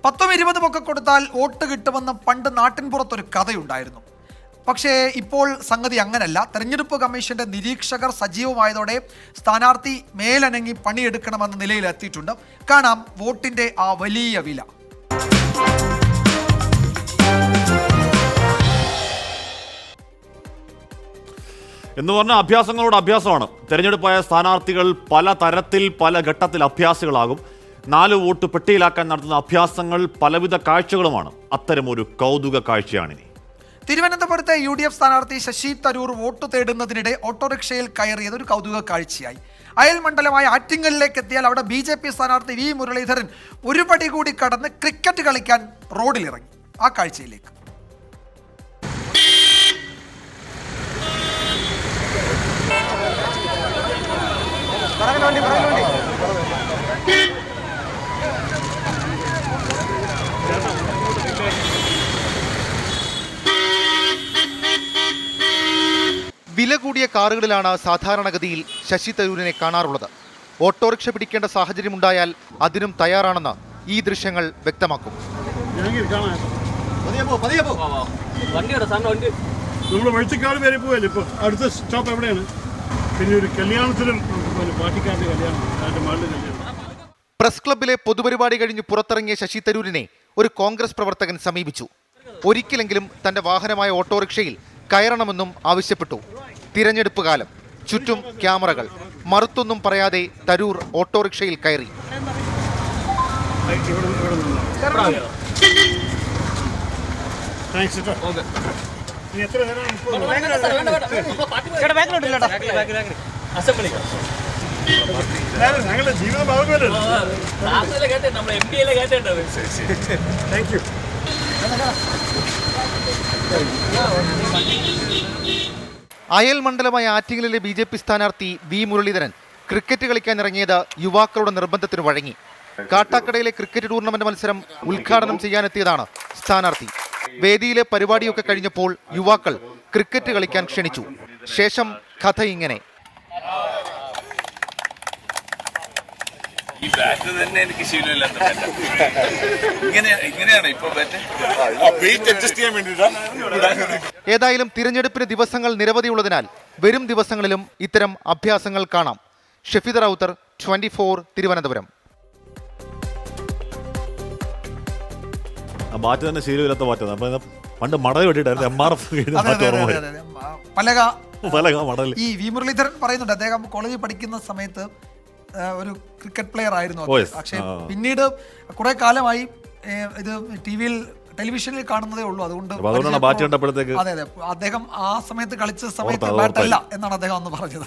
10ഉം 20ഉം ഒക്കെ കൊടുത്താൽ വോട്ട് കിട്ടുമെന്ന് പണ്ട് നാട്ടിൻപുറത്തൊരു കഥയുണ്ടായിരുന്നു. പക്ഷേ ഇപ്പോൾ സംഗതി അങ്ങനല്ല. തെരഞ്ഞെടുപ്പ് കമ്മീഷന്റെ നിരീക്ഷകർ സജീവമായതോടെ സ്ഥാനാർത്ഥി മേലനങ്ങി പണിയെടുക്കണമെന്ന നിലയിലെത്തിയിട്ടുണ്ട്. കാണാം വോട്ടിന്റെ ആ വലിയ വില. എന്ന് പറഞ്ഞാൽ അഭ്യാസങ്ങളോട് അഭ്യാസമാണ്. തെരഞ്ഞെടുപ്പായ സ്ഥാനാർത്ഥികൾ പല തരത്തിൽ പല ഘട്ടത്തിൽ അഭ്യാസികളാകും. 4 വോട്ട് പെട്ടിയിലാക്കാൻ നടത്തുന്ന അഭ്യാസങ്ങൾ പലവിധ കാഴ്ചകളുമാണ്. അത്തരമൊരു കൗതുക കാഴ്ചയാണിനി. തിരുവനന്തപുരത്തെ UDF സ്ഥാനാർത്ഥി ശശി തരൂർ വോട്ട് തേടുന്നതിനിടെ ഓട്ടോറിക്ഷയിൽ കയറിയത് ഒരു കൗതുക കാഴ്ചയായി. അയൽ മണ്ഡലമായ ആറ്റിങ്ങലിലേക്ക് എത്തിയാൽ അവിടെ BJP സ്ഥാനാർത്ഥി V മുരളീധരൻ ഒരു പടി കൂടി കടന്ന് ക്രിക്കറ്റ് കളിക്കാൻ റോഡിലിറങ്ങി. ആ കാഴ്ചയിലേക്ക്. വില കൂടിയ കാറുകളിലാണ് സാധാരണഗതിയിൽ ശശി തരൂരിനെ കാണാറുള്ളത്. ഓട്ടോറിക്ഷ പിടിക്കേണ്ട സാഹചര്യമുണ്ടായാൽ അതിനും തയ്യാറാണെന്ന് ഈ ദൃശ്യങ്ങൾ വ്യക്തമാക്കും. അടുത്ത സ്റ്റോപ്പ് എവിടെയാണ്? പിന്നെ ഒരു കല്യാണത്തിലും പാർട്ടിക്കാരുടെ കല്യാണം. പ്രസ് ക്ലബിലെ പൊതുപരിപാടി കഴിഞ്ഞ് പുറത്തിറങ്ങിയ ശശി തരൂരിനെ ഒരു കോൺഗ്രസ് പ്രവർത്തകൻ സമീപിച്ചു. ഒരിക്കലെങ്കിലും തന്റെ വാഹനമായ ഓട്ടോറിക്ഷയിൽ കയറണമെന്നും ആവശ്യപ്പെട്ടു. തിരഞ്ഞെടുപ്പ് കാലം, ചുറ്റും ക്യാമറകൾ. മറുത്തൊന്നും പറയാതെ തരൂർ ഓട്ടോറിക്ഷയിൽ കയറി. ഞങ്ങളുടെ ജീവിതം ഭാഗമല്ലോ. Thank you. അയൽ മണ്ഡലമായ ആറ്റിങ്ങലിലെ BJP സ്ഥാനാർത്ഥി V മുരളീധരൻ ക്രിക്കറ്റ് കളിക്കാൻ ഇറങ്ങിയത് യുവാക്കളുടെ നിർബന്ധത്തിന് വഴങ്ങി. കാട്ടാക്കടയിലെ ക്രിക്കറ്റ് ടൂർണമെന്റ് മത്സരം ഉദ്ഘാടനം ചെയ്യാനെത്തിയതാണ് സ്ഥാനാർത്ഥി. വേദിയിലെ പരിപാടിയൊക്കെ കഴിഞ്ഞപ്പോൾ യുവാക്കൾ ക്രിക്കറ്റ് കളിക്കാൻ ക്ഷണിച്ചു. ശേഷം കഥ ഇങ്ങനെ. ഈ ബാറ്റ് തന്നെ എനിക്ക് ശീലമില്ലാത്ത ഇങ്ങനെയാണ് ഇപ്പൊ ബാറ്റ് അഡ്ജസ്റ്റ് ചെയ്യാൻ വേണ്ടിയിട്ടാണ്. ഏതായാലും തിരഞ്ഞെടുപ്പിന് ദിവസങ്ങൾ നിരവധിയുള്ളതിനാൽ വരും ദിവസങ്ങളിലും ഇത്തരം അഭ്യാസങ്ങൾ കാണാം. ഷഫീദ് റൗത്തർ, 24 തിരുവനന്തപുരം. ബാറ്റ് തന്നെ ശീലമില്ലാത്ത ബാറ്റാണ്. അപ്പൊ പണ്ട് മടൽ വെട്ടിട്ടായിരുന്നു MRF പലക മടൽ. ഈ V മുരളീധരൻ പറയുന്നുണ്ട്, അദ്ദേഹം കോളേജിൽ പഠിക്കുന്ന സമയത്ത് ഒരു ക്രിക്കറ്റ് പ്ലെയർ ആയിരുന്നു. പക്ഷേ പിന്നീട് കുറെ കാലമായി ഇത് ടെലിവിഷനിൽ കാണുന്നതേ ഉള്ളൂ. അതുകൊണ്ട് അതെ അതെ, അദ്ദേഹം ആ സമയത്ത് കളിച്ച സമയത്ത് ബാറ്റല്ല എന്നാണ് അദ്ദേഹം അന്ന് പറഞ്ഞത്.